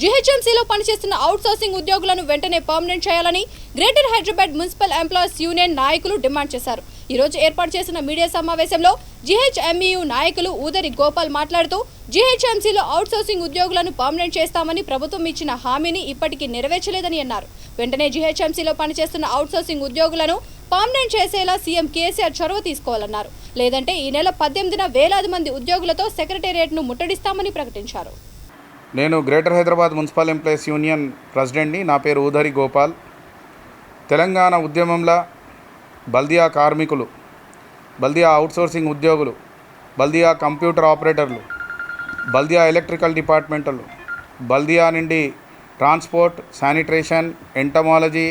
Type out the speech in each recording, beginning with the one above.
జీహెచ్ఎంసీలో పనిచేస్తున్న అవుట్సోర్సింగ్ ఉద్యోగులను వెంటనే పర్మనెంట్ చేయాలని greater Hyderabad municipal employees union నాయకులు డిమాండ్ చేశారు. ఈ రోజు ఏర్పాటు చేసిన మీడియా సమావేశంలో జీహెచ్ఎంఈయు నాయకులు ఊదరి గోపాల్ మాట్లాడుతూ జీహెచ్ఎంసీలో అవుట్సోర్సింగ్ ఉద్యోగులను పర్మనెంట్ చేస్తామని ప్రభుత్వం ఇచ్చిన హామీని ఇప్పటికీ నెరవేర్చలేదని అన్నారు. వెంటనే జీహెచ్ఎంసీలో పనిచేస్తున్న అవుట్సోర్సింగ్ ఉద్యోగులను పర్మనెంట్ చేసేలా సీఎం కేసీఆర్ చొరవ తీసుకోవాలన్నారు. లేదంటే ఈ నెల 18న వేలాది మంది ఉద్యోగులతో సెక్రటేరియట్ను ముట్టడిస్తామని ప్రకటించారు. నేను greater Hyderabad municipal employees union ప్రెసిడెంట్ని. నా పేరు ఊదరి గోపాల్. తెలంగాణ ఉద్యమంలో బల్దియా కార్మికులు, బల్దియా అవుట్సోర్సింగ్ ఉద్యోగులు, బల్దియా కంప్యూటర్ ఆపరేటర్లు, బల్దియా ఎలక్ట్రికల్ డిపార్ట్మెంటర్లు, బల్దియా నుండి transport, sanitation, entomology,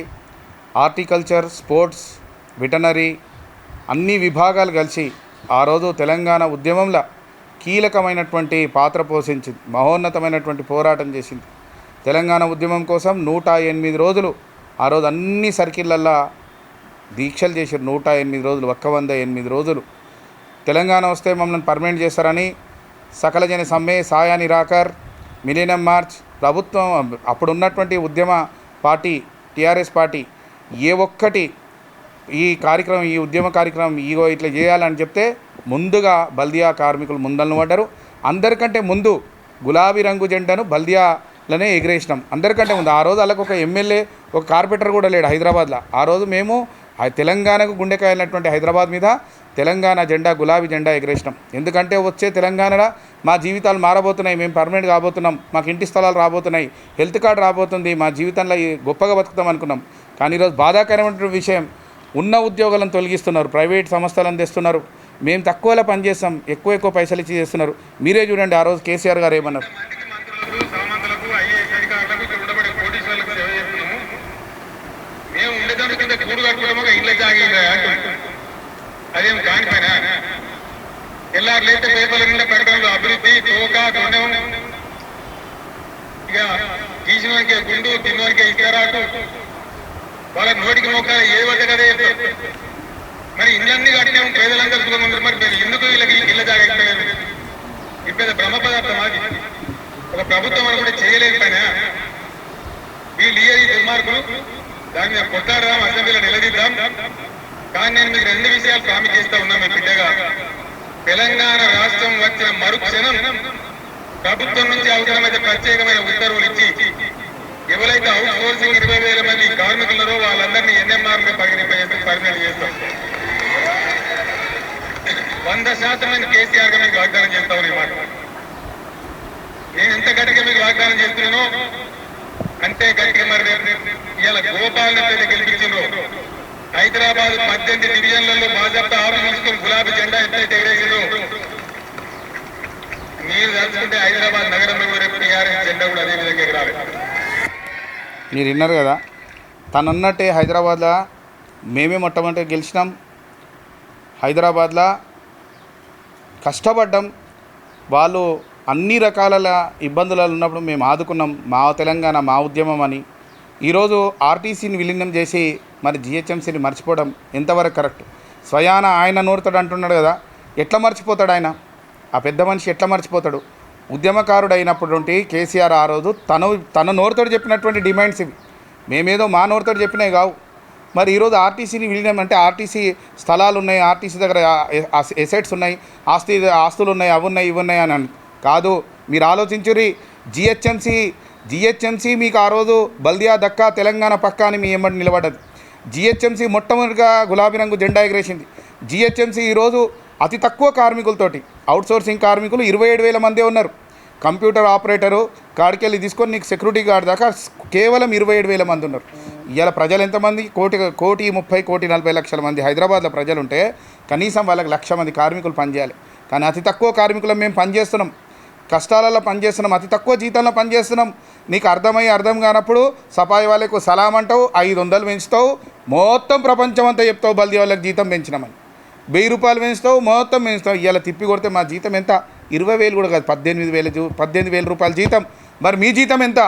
horticulture, sports, veterinary అన్ని విభాగాలు కలిసి ఆ రోజు తెలంగాణ ఉద్యమంలో కీలకమైనటువంటి పాత్ర పోషించింది. మహోన్నతమైనటువంటి పోరాటం చేసింది. తెలంగాణ ఉద్యమం కోసం 108 రోజులు ఆ రోజు అన్ని సర్కిళ్ళల్లో దీక్షలు చేశారు. 108 రోజులు, 108 రోజులు. తెలంగాణ వస్తే మమ్మల్ని పర్మనెంట్ చేస్తారని సకల జన సమ్మె, సాయా నిరాకర్, మిలీనియం మార్చ్ ప్రభుత్వం అప్పుడు ఉన్నటువంటి ఉద్యమ పార్టీ టీఆర్ఎస్ పార్టీ ఏ ఒక్కటి ఈ ఉద్యమ కార్యక్రమం ఇట్లా చేయాలని చెప్తే ముందుగా బల్దియా కార్మికులు ముందలను పడ్డారు. అందరికంటే ముందు గులాబీ రంగు జెండాను బల్దియాలనే ఎగిరేసినాం. అందరికంటే ముందు ఆ రోజు వాళ్ళకు ఒక ఎమ్మెల్యే, ఒక కార్పొరేటర్ కూడా లేడు హైదరాబాద్లో. ఆ రోజు మేము తెలంగాణకు గుండెకాయనటువంటి హైదరాబాద్ మీద తెలంగాణ జెండా, గులాబీ జెండా ఎగిరేసినాం. ఎందుకంటే వచ్చే తెలంగాణలో మా జీవితాలు మారబోతున్నాయి, మేము పర్మనెంట్ కాబోతున్నాం, మాకు ఇంటి స్థలాలు రాబోతున్నాయి, హెల్త్ కార్డు రాబోతుంది, మా జీవితంలో గొప్పగా బతుకుతాం అనుకున్నాం. కానీ ఈరోజు బాధాకరమైన విషయం, ఉన్న ఉద్యోగాలను తొలగిస్తున్నారు, ప్రైవేట్ సంస్థలను తెస్తున్నారు. మేము తక్కువలో పనిచేస్తాం, ఎక్కువ పైసలు ఇచ్చి చేస్తున్నారు. మీరే చూడండి ఆ రోజు కేసీఆర్ గారు ఏమన్నారు. అదేం కానిపైన ఎల్లారులైతే పేపర్ల నిండా ప్రకటనలు అభివృద్ధి, తోకా, గుండెం, ఇక గీసినోనికే గుండు, తిన్నోనికే ఇస్తారాటు, వాళ్ళ నోటికి మోకాలు ఏ వద్ద కదా. మరి ఇళ్ళన్నీ కట్టినా పేదలందరూ సుఖం ఉంటారు. మరి మీరు ఎందుకు వీళ్ళకి ఇళ్ళ జాగా ఇస్తారు? ఇప్పుడు బ్రహ్మ పదార్థం అది. ఒక ప్రభుత్వం అని కూడా చేయలేదు పైన వీళ్ళు ఈ దుర్మార్గులు. దాన్ని మేము కొట్టాడదాం, అసెంబ్లీలో నిలదీద్దాం. కానీ నేను మీకు 2 విషయాలు ప్రామిస్ చేస్తా ఉన్నా. మీ బిడ్డగా తెలంగాణ రాష్ట్రం వచ్చిన మరుక్షణం ప్రభుత్వం నుంచి అవసరమైతే ప్రత్యేకమైన ఉత్తర్వులు ఇచ్చి ఎవరైతే అవుట్ సోర్సింగ్ 20,000 మంది కార్మికులరో వాళ్ళందరినీ NMR పర్మినెంట్ చేస్తాం. 100% కేసీఆర్ గా మీకు వాగ్దానం చేస్తామని ఈ మాట. నేను ఎంత గట్టిగా మీకు వాగ్దానం చేస్తున్నానో అంతే గట్టిగా మరి ఇలా గోపాలను గెలిపించిండ్రో హైదరాబాద్ 18 డివిజన్లలో భాజపా ఆఫీస్ తీసుకొని గులాబీ జెండా ఎట్లయితే ఎగరేసిందో మీరు తలుచుకుంటే హైదరాబాద్ నగరంలో రేపు టీఆర్ఎస్ జెండా కూడా అదే విధంగా ఎగరాలి. మీరు విన్నారు కదా, తను అన్నట్టే హైదరాబాద్లో మేమే మొట్టమొదటి గెలిచినాం. హైదరాబాద్లో కష్టపడ్డాం. వాళ్ళు అన్ని రకాల ఇబ్బందులలో ఉన్నప్పుడు మేము ఆదుకున్నాం. మా తెలంగాణ మా ఉద్యమం అని. ఈరోజు ఆర్టీసీని విలీనం చేసి మరి జీహెచ్ఎంసీని మర్చిపోవడం ఎంతవరకు కరెక్ట్? స్వయాన ఆయన నోరుతాడు అంటున్నాడు కదా, ఎట్లా మర్చిపోతాడు ఆయన? ఆ పెద్ద మనిషి ఎట్లా మర్చిపోతాడు? ఉద్యమకారుడు అయినటువంటి కేసీఆర్ ఆ రోజు తన నోరుతోడు చెప్పినటువంటి డిమాండ్స్ ఇవి. మేమేదో మా నోరుతోడు చెప్పినవి కావు. మరి ఈరోజు ఆర్టీసీని విలీనం అంటే ఆర్టీసీ స్థలాలు ఉన్నాయి, ఆర్టీసీ దగ్గర ఎసెట్స్ ఉన్నాయి, ఆస్తులు ఉన్నాయి, అవి ఉన్నాయి, ఇవి ఉన్నాయి అని కాదు. మీరు ఆలోచించుర్రి. జిహెచ్ఎంసీ మీకు ఆ రోజు బల్దియా దక్కా తెలంగాణ పక్కా అని మీ ఎమ్మడి నిలబడ్డది. జిహెచ్ఎంసీ మొట్టమొదటిగా గులాబీ రంగు జెండా ఎగరేసింది. జిహెచ్ఎంసీ ఈరోజు అతి తక్కువ కార్మికులతోటి, అవుట్సోర్సింగ్ కార్మికులు 27,000 మందే ఉన్నారు. కంప్యూటర్ ఆపరేటరు కాడికెళ్ళి తీసుకొని నీకు సెక్యూరిటీ గార్డ్ దాకా కేవలం 27,000 మంది ఉన్నారు. ఇవాళ ప్రజలు ఎంతమంది? 1,30,40,00,000 మంది హైదరాబాద్లో ప్రజలు ఉంటే కనీసం వాళ్ళకి 1,00,000 మంది కార్మికులు పనిచేయాలి. కానీ అతి తక్కువ కార్మికులం మేము పనిచేస్తున్నాం, కష్టాలలో పనిచేస్తున్నాం, అతి తక్కువ జీతంలో పనిచేస్తున్నాం. నీకు అర్థం కానప్పుడు సఫాయి వాళ్ళకు సలాం అంటావు, 500 పెంచుతావు, మొత్తం ప్రపంచం అంతా చెప్తావు బల్దియా వాళ్ళకి జీతం పెంచినామని. 1000 రూపాయలు పెంచుతావు, మొత్తం పెంచుతావు. ఇవాళ తిప్పి కొడితే మా జీతం ఎంత? 20,000 కూడా కాదు, 18,000 రూపాయల జీతం. మరి మీ జీతం ఎంత?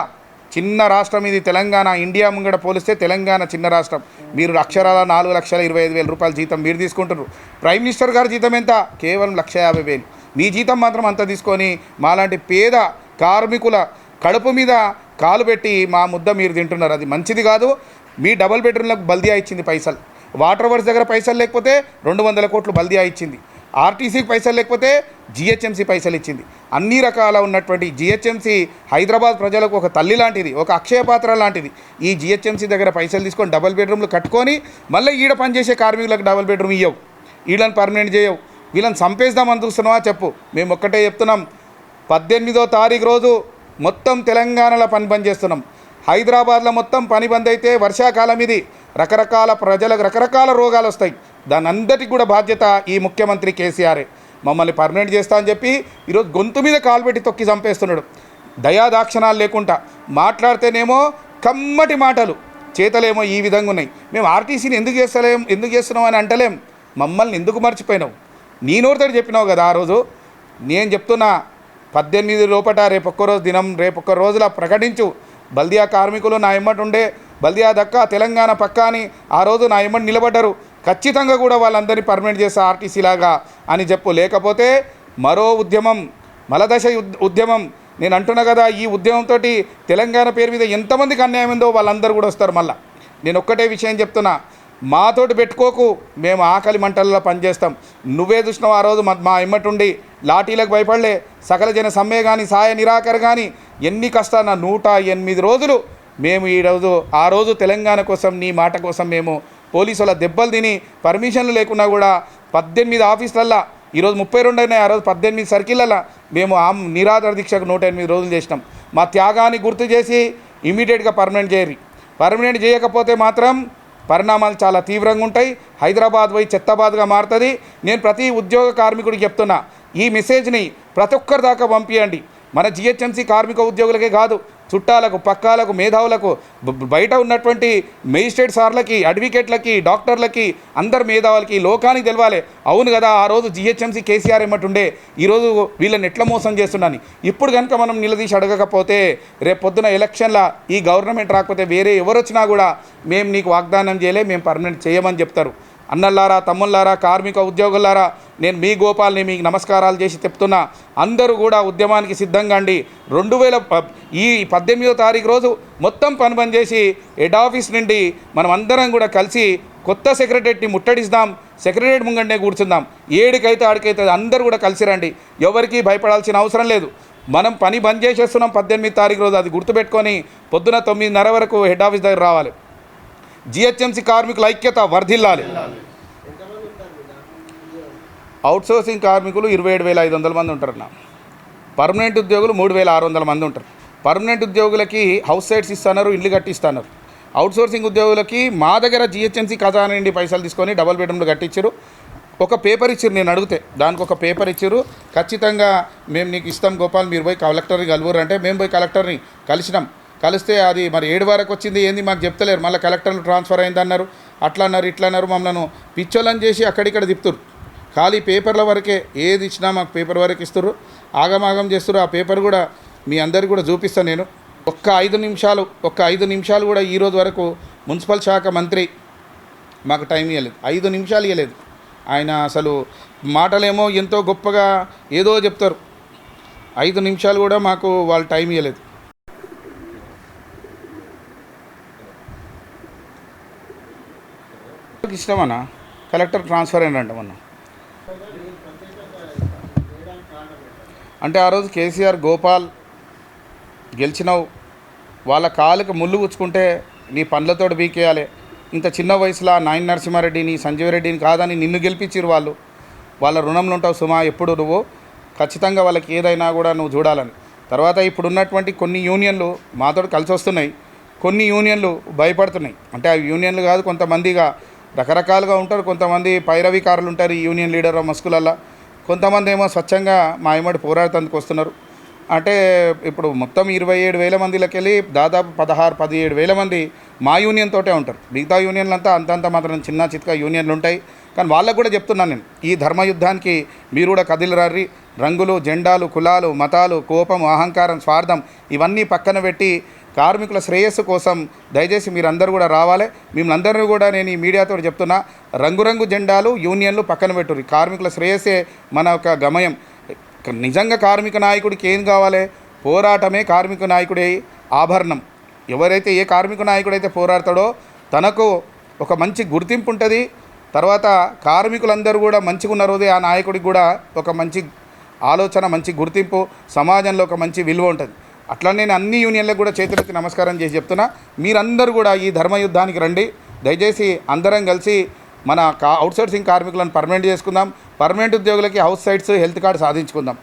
చిన్న రాష్ట్రం ఇది తెలంగాణ. ఇండియా ముంగడ పోలిస్తే తెలంగాణ చిన్న రాష్ట్రం. మీరు అక్షరాల 4,25,000 రూపాయల జీతం మీరు తీసుకుంటున్నారు. ప్రైమ్ మినిస్టర్ గారి జీతం ఎంత? కేవలం 1,50,000. మీ జీతం మాత్రం అంత తీసుకొని మాలాంటి పేద కార్మికుల కడుపు మీద కాలు పెట్టి మా ముద్ద మీరు తింటున్నారు, అది మంచిది కాదు. మీ డబుల్ బెడ్రూమ్లకు బల్దియా ఇచ్చింది పైసలు, వాటర్ వర్క్స్ దగ్గర పైసలు లేకపోతే 200 కోట్లు బల్దియా ఇచ్చింది, ఆర్టీసీకి పైసలు లేకపోతే జిహెచ్ఎంసీ పైసలు ఇచ్చింది. అన్ని రకాల ఉన్నటువంటి జిహెచ్ఎంసీ హైదరాబాద్ ప్రజలకు ఒక తల్లి లాంటిది, ఒక అక్షయపాత్ర లాంటిది. ఈ జిహెచ్ఎంసీ దగ్గర పైసలు తీసుకొని డబుల్ బెడ్రూమ్లు కట్టుకొని మళ్ళీ ఈడ పనిచేసే కార్మికులకు డబుల్ బెడ్రూమ్ ఇవ్వవు, వీళ్ళని పర్మనెంట్ చేయవు. వీళ్ళని చంపేద్దామని చూస్తున్నావా చెప్పు. మేము ఒక్కటే చెప్తున్నాం, 18వ తారీఖు రోజు మొత్తం తెలంగాణలో పని బంద్ చేస్తున్నాం. హైదరాబాద్లో మొత్తం పని బంద్ అయితే వర్షాకాలం ఇది, రకరకాల ప్రజలకు రకరకాల రోగాలు వస్తాయి. దాని అందరికీ కూడా బాధ్యత ఈ ముఖ్యమంత్రి కేసీఆరే. మమ్మల్ని పర్మనెంట్ చేస్తా అని చెప్పి ఈరోజు గొంతు మీద కాలు పెట్టి తొక్కి చంపేస్తున్నాడు. దయాదాక్షణాలు లేకుండా మాట్లాడితేనేమో కమ్మటి మాటలు, చేతలేమో ఈ విధంగా ఉన్నాయి. మేము ఆర్టీసీని ఎందుకు చేస్తున్నాం అని అంటలేం. మమ్మల్ని ఎందుకు మర్చిపోయినావు? నీ నోరుతోటి చెప్పినావు కదా ఆ రోజు. నేను చెప్తున్నా, 18 లోపట రేపొక్క రోజుల ప్రకటించు. బల్దియా కార్మికులు నా ఎమ్మటి ఉండే, బల్దియా దక్క తెలంగాణ పక్కా అని ఆ రోజు నా ఎమ్మటి నిలబడ్డారు. ఖచ్చితంగా కూడా వాళ్ళందరినీ పర్మనెంట్ చేస్తా ఆర్టీసీ లాగా అని చెప్పు. లేకపోతే మరో ఉద్యమం, మలదశ ఉద్యమం. నేను అంటున్నా కదా, ఈ ఉద్యమంతో తెలంగాణ పేరు మీద ఎంతమందికి అన్యాయం ఉందో వాళ్ళందరూ కూడా వస్తారు. మళ్ళా నేను ఒక్కటే విషయం చెప్తున్నా, మాతోటి పెట్టుకోకు, మేము ఆకలి మంటల్లో పనిచేస్తాం. నువ్వే చూసినావు ఆ రోజు మా ఎమ్మటుండి లాఠీలకు భయపడలే. సకల జన సమ్మె కానీ సాయ నిరాకరణ కానీ ఎన్ని కష్టాన 108 రోజులు మేము ఆ రోజు తెలంగాణ కోసం, నీ మాట కోసం మేము పోలీసుల దెబ్బలు తిని పర్మిషన్లు లేకున్నా కూడా 18 ఆఫీసులల్లో, ఈరోజు 32 అయినాయి, ఆ రోజు 18 సర్కిళ్ళల్లో మేము నిరాధార దీక్షకు 108 రోజులు చేసినాం. మా త్యాగాన్ని గుర్తు చేసి ఇమీడియట్గా పర్మనెంట్ చేయకపోతే మాత్రం పరిణామాలు చాలా తీవ్రంగా ఉంటాయి. హైదరాబాద్ పోయి చెత్తాబాద్గా మారుతుంది. నేను ప్రతి ఉద్యోగ కార్మికుడికి చెప్తున్నా, ఈ మెసేజ్ని ప్రతి ఒక్కరి దాకా పంపించండి. మన జిహెచ్ఎంసీ కార్మిక ఉద్యోగులకే కాదు, చుట్టాలకు, పక్కాలకు, మేధావులకు, బయట ఉన్నటువంటి మేజిస్ట్రేట్ సార్లకి, అడ్వకేట్లకి, డాక్టర్లకి, అందరు మేధావులకి, లోకానికి తెలవాలి. అవును కదా, ఆ రోజు జిహెచ్ఎంసీ కేసీఆర్ ఏమంటుండే, ఈరోజు వీళ్ళని ఎట్లా మోసం చేస్తున్నాను. ఇప్పుడు కనుక మనం నిలదీసి అడగకపోతే రేపు పొద్దున ఎలక్షన్ల ఈ గవర్నమెంట్ రాకపోతే వేరే ఎవరు వచ్చినా కూడా మేము నీకు వాగ్దానం చేయలే, మేము పర్మనెంట్ చేయమని చెప్తారు. అన్నల్లారా, తమ్ముళ్ళారా, కార్మిక ఉద్యోగులారా, నేను మీ గోపాల్ని మీకు నమస్కారాలు చేసి చెప్తున్నా. అందరూ కూడా ఉద్యమానికి సిద్ధంగా అండి. 18వ తారీఖు రోజు మొత్తం పని బంద్ చేసి హెడ్ ఆఫీస్ నుండి మనం అందరం కూడా కలిసి కొత్త సెక్రటరీని ముట్టడిస్తాం. సెక్రటరీ ముంగంటే కూర్చుందాం. ఏడికైతే ఆడికైతే అందరూ కూడా కలిసి రండి. ఎవరికి భయపడాల్సిన అవసరం లేదు. మనం పని బంద్ చేసేస్తున్నాం 18 తారీఖు రోజు. అది గుర్తుపెట్టుకొని పొద్దున 9:30 వరకు హెడ్ ఆఫీస్ దగ్గర రావాలి. జిహెచ్ఎంసీ కార్మికుల ఐక్యత వర్ధిల్లాలి. అవుట్సోర్సింగ్ కార్మికులు 27,500 మంది ఉంటారన్న. పర్మనెంట్ ఉద్యోగులు 3,600 మంది ఉంటారు. పర్మనెంట్ ఉద్యోగులకి హౌస్ సైట్స్ ఇస్తున్నారు, ఇల్లు కట్టిస్తున్నారు. అవుట్సోర్సింగ్ ఉద్యోగులకి మా దగ్గర జిహెచ్ఎంసీ ఖజానా నుండి పైసలు తీసుకొని డబుల్ బెడ్రూమ్లు కట్టించారు. ఒక పేపర్ ఇచ్చారు, నేను అడిగితే దానికి ఒక పేపర్ ఇచ్చారు. ఖచ్చితంగా మేము నీకు ఇస్తాం గోపాల్, మీరు పోయి కలెక్టర్ని కలువురు అంటే మేము పోయి కలెక్టర్ని కలిస్తే అది మరి 7 వరకు వచ్చింది, ఏంది మాకు చెప్తలేరు. మళ్ళీ కలెక్టర్లు ట్రాన్స్ఫర్ అయిందన్నారు, అట్లా అన్నారు, ఇట్లా అన్నారు. మమ్మల్ని పిచ్చోళ్ళని చేసి అక్కడిక్కడ తిప్పుతారు. ఖాళీ పేపర్ల వరకే, ఏది ఇచ్చినా మాకు పేపర్ వరకు ఇస్తారు, ఆగమాగం చేస్తారు. ఆ పేపర్ కూడా మీ అందరికి కూడా చూపిస్తాను నేను. ఒక్క 5 నిమిషాలు కూడా ఈరోజు వరకు మున్సిపల్ శాఖ మంత్రి మాకు టైం ఇవ్వలేదు. 5 నిమిషాలు ఇవ్వలేదు. ఆయన అసలు మాటలేమో ఎంతో గొప్పగా ఏదో చెప్తారు. 5 నిమిషాలు కూడా మాకు వాళ్ళు టైం ఇవ్వలేదు. ఇష్టమన్నా కలెక్టర్ ట్రాన్స్ఫర్ అయినంట మొన్న. అంటే ఆ రోజు కేసీఆర్ గోపాల్ గెలిచినావు, వాళ్ళ కాలుకి ముళ్ళు గుచ్చుకుంటే నీ పండ్లతోటి బీకేయాలి. ఇంత చిన్న వయసులో నాయన నరసింహారెడ్డిని, సంజీవరెడ్డిని కాదని నిన్ను గెలిపించారు వాళ్ళు. వాళ్ళ రుణంలో ఉంటావు సుమా ఎప్పుడు నువ్వు. ఖచ్చితంగా వాళ్ళకి ఏదైనా కూడా నువ్వు చూడాలని. తర్వాత ఇప్పుడున్నటువంటి కొన్ని యూనియన్లు మాతో కలిసి వస్తున్నాయి, కొన్ని యూనియన్లు భయపడుతున్నాయి. అంటే ఆ యూనియన్లు కాదు, కొంతమందిగా రకరకాలుగా ఉంటారు. కొంతమంది పైరవికారులు ఉంటారు ఈ యూనియన్ లీడర్ మస్కులల్లో. కొంతమంది ఏమో స్వచ్ఛంగా మా ఎమ్మడి పోరాడటానికి వస్తున్నారు. అంటే ఇప్పుడు మొత్తం 27,000 మందిలోకి వెళ్ళి దాదాపు 16-17,000 మంది మా యూనియన్ తోటే ఉంటారు. మిగతా యూనియన్లు అంతా అంతంత మాత్రం చిన్న చిత్క యూనియన్లు ఉంటాయి. కానీ వాళ్ళకు కూడా చెప్తున్నాను నేను, ఈ ధర్మయుద్ధానికి మీరు కూడా కదిలిరారి. రంగులు, జెండాలు, కులాలు, మతాలు, కోపం, అహంకారం, స్వార్థం ఇవన్నీ పక్కన పెట్టి కార్మికుల శ్రేయస్సు కోసం దయచేసి మీరందరూ కూడా రావాలి. మిమ్మల్ని అందరినీ కూడా నేను ఈ మీడియాతో చెప్తున్నా, రంగురంగు జెండాలు, యూనియన్లు పక్కన పెట్టుర్రి. కార్మికుల శ్రేయస్సే మన ఒక గమయం. నిజంగా కార్మిక నాయకుడికి ఏం కావాలి? పోరాటమే కార్మిక నాయకుడే ఆభరణం. ఎవరైతే ఏ కార్మిక నాయకుడైతే పోరాడతాడో తనకు ఒక మంచి గుర్తింపు ఉంటుంది. తర్వాత కార్మికులందరూ కూడా మంచిగా ఉన్న రోజే ఆ నాయకుడికి కూడా ఒక మంచి ఆలోచన, మంచి గుర్తింపు, సమాజంలో ఒక మంచి విలువ ఉంటుంది. అట్లా నేను అన్ని యూనియన్లకు కూడా చేతులెత్తి నమస్కారం చేసి చెప్తున్నా, మీరందరూ కూడా ఈ ధర్మయుద్ధానికి రండి. దయచేసి అందరం కలిసి మన అవుట్సోర్సింగ్ కార్మికులను పర్మనెంట్ చేసుకుందాం. పర్మనెంట్ ఉద్యోగులకి హౌస్ సైట్స్, హెల్త్ కార్డు సాధించుకుందాం.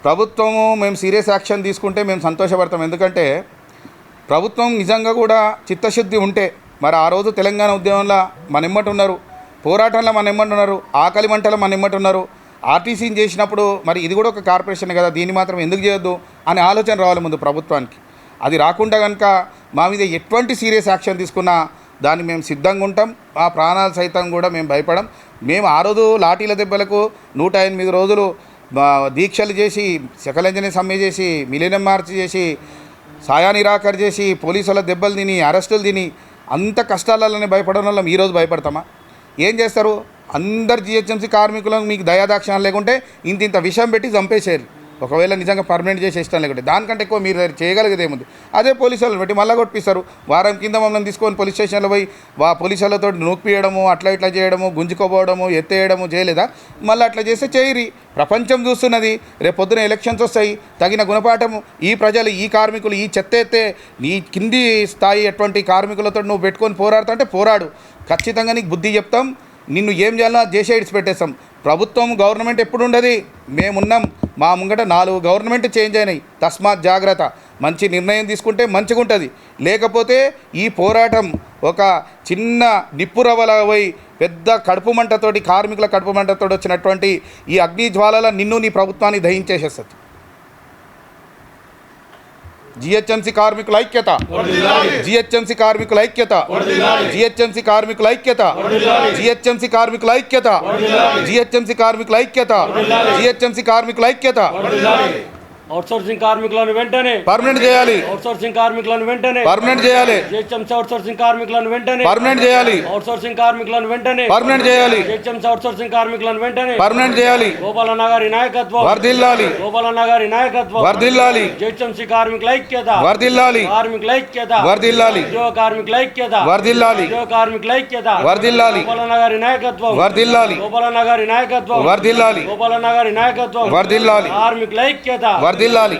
ప్రభుత్వము మేము సీరియస్ యాక్షన్ తీసుకుంటే మేము సంతోషపడతాం. ఎందుకంటే ప్రభుత్వం నిజంగా కూడా చిత్తశుద్ధి ఉంటే మరి ఆ రోజు తెలంగాణ ఉద్యమంలో మన ఎమ్మటి ఉన్నారు, పోరాటంలో మన ఎమ్మటి ఉన్నారు, ఆకలి మంటలో మన ఎమ్మటి ఉన్నారు. ఆర్టీసీని చేసినప్పుడు మరి ఇది కూడా ఒక కార్పొరేషన్ కదా, దీన్ని మాత్రం ఎందుకు చేయొద్దు అనే ఆలోచన రావాలి ముందు ప్రభుత్వానికి. అది రాకుండా కనుక మా మీద ఎటువంటి సీరియస్ యాక్షన్ తీసుకున్నా దాన్ని మేము సిద్ధంగా ఉంటాం. ఆ ప్రాణాలు సైతం కూడా మేము భయపడం. మేము ఆ రోజు లాఠీల దెబ్బలకు 108 రోజులు దీక్షలు చేసి, సెకలంజని సమ్మె చేసి, మిలినియం మార్చ్ చేసి, సాయా నిరాకరణ చేసి, పోలీసుల దెబ్బలు తిని, అరెస్టులు తిని, అంత కష్టాలలోనే భయపడడం వల్ల ఈరోజు భయపడతామా? ఏం చేస్తారు? అందరు జిహెచ్ఎంసీ కార్మికులకు మీకు దయాదాక్షిణాలు లేకుంటే ఇంత విషయం పెట్టి చంపేశారు. ఒకవేళ నిజంగా పర్మనెంట్ చేసే ఇష్టం లేకుంటే దానికంటే ఎక్కువ మీరు చేయగలిగేది ఏముంది? అదే పోలీసు వాళ్ళని పెట్టి మళ్ళీ కొట్టిస్తారు. వారం కింద మమ్మల్ని తీసుకొని పోలీస్ స్టేషన్లో పోయి పోలీసు వాళ్ళతో నూపియడము, అట్లా ఇట్లా చేయడము, గుంజుకోపోవడము, ఎత్తేయడము చేయలేదా? మళ్ళీ అట్లా చేస్తే చేయరి. ప్రపంచం చూస్తున్నది. రేపు పొద్దున ఎలక్షన్స్ వస్తాయి. తగిన గుణపాఠము ఈ ప్రజలు, ఈ కార్మికులు, ఈ చెత్త ఎత్తే నీ కింది స్థాయి ఎటువంటి కార్మికులతో నువ్వు పెట్టుకొని పోరాడుతుంటే పోరాడు. ఖచ్చితంగా నీకు బుద్ధి చెప్తాం. నిన్ను ఏం చేయాలో చేసే ఇడిచి పెట్టేస్తాం. ప్రభుత్వం, గవర్నమెంట్ ఎప్పుడు ఉండదు. మేమున్నాం. మా ముంగట 4 గవర్నమెంట్ చేంజ్ అయినాయి. తస్మాత్ జాగ్రత్త. మంచి నిర్ణయం తీసుకుంటే మంచిగా ఉంటుంది. లేకపోతే ఈ పోరాటం ఒక చిన్న నిప్పురవ్వలా పోయి పెద్ద కడుపు మంటతోటి, కార్మికుల కడుపు మంటతోటి వచ్చినటువంటి ఈ అగ్ని జ్వాలల నిన్ను, నీ ప్రభుత్వాన్ని దహించేసేస్తుంది. జిహెచ్ఎంసీ కార్మికుల ఐక్యత, జిహెచ్ఎంసీ కార్మికుల ఐక్యత, జిహెచ్ఎంసీ కార్మికుల ఐక్యత, జిహెచ్ఎంసీ కార్మికుల ఐక్యత, జిహెచ్ఎంసీ కార్మికుల ఐక్యత, జిహెచ్ఎంసీ కార్మికుల ఐక్యత. అవుట్సోర్సింగ్ కార్మికులను వెంటనే పర్మనెంట్ చేయాలి. అవుట్సోర్సింగ్ కార్మికులను వెంటనే పర్మనెంట్ చేయాలి. జిహెచ్ఎంసీ అవుట్సోర్సింగ్ కార్మికులను వెంటనే పర్మనెంట్ చేయాలి. అవుట్సోర్సింగ్ కార్మికులను వెంటనే పర్మనెంట్ చేయాలి. జిహెచ్ఎంసీ అవుట్సోర్సింగ్ కార్మికులను వెంటనే పర్మనెంట్ చేయాలి. గోపాలన్న గారి నాయకత్వం వర్ధిల్లాలి. గోపాలన్న గారి నాయకత్వం వర్ధిల్లాలి. జిహెచ్ఎంసీ కార్మికుల ఐక్యత వర్ధిల్లాలి. కార్మికుల ఐక్యత వర్ధిల్లాలి. ఉద్యోగ కార్మికుల ఐక్యత వర్ధిల్లాలి. ఉద్యోగ కార్మికుల ఐక్యత వర్ధిల్లాలి. గోపాలన్న గారి నాయకత్వం వర్ధిల్లాలి. గోపాలన్న గారి నాయకత్వం వర్ధిల్లాలి. గోపాలన్న గారి నాయకత్వం వర్ధిల్లాలి. కార్మికుల ఐక్యత వర్ధిల్లాలి.